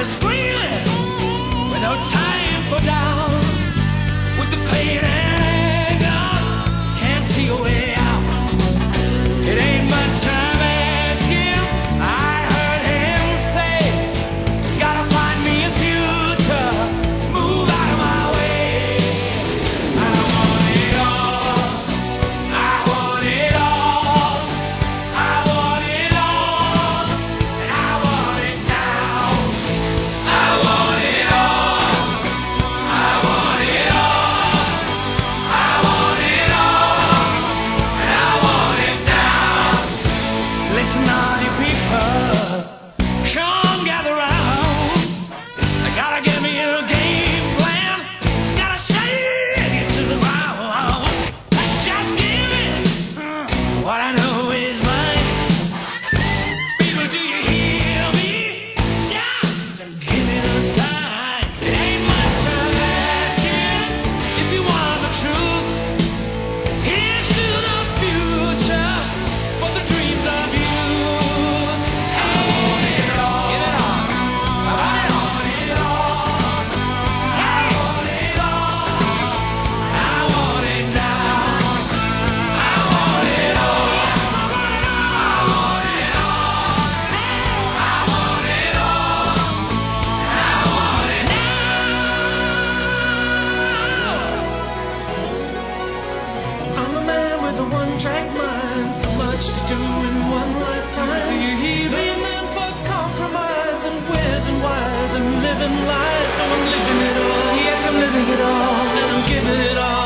started screaming with no time for doubt. With the pain and anger, can't see a way out. It ain't much time asking. I heard him say, gotta find me a future, move out of my way. I want it all, I want it all, I want it all, and I want it now. I want it all, I want it all, I want it all, and I want it now. Listen, all you people, come gather round. I gotta give me a game plan, gotta shake it to the ground. Just give me what I know is mine. People, do you hear me? Just give me the sign. It ain't much of asking if you want the truth. Here's to the future for the dreams of youth. I want it all. Give it all. I want it all. I want it all. I want it now. I want it all. I want it all. I want it all. I want it now. I'm a man with a one-track mind, so much to do in one lifetime. Do you hear me? A man for compromise and where's and whys and living lies. So I'm living it all. Yes, I'm living it all, and I'm giving it all.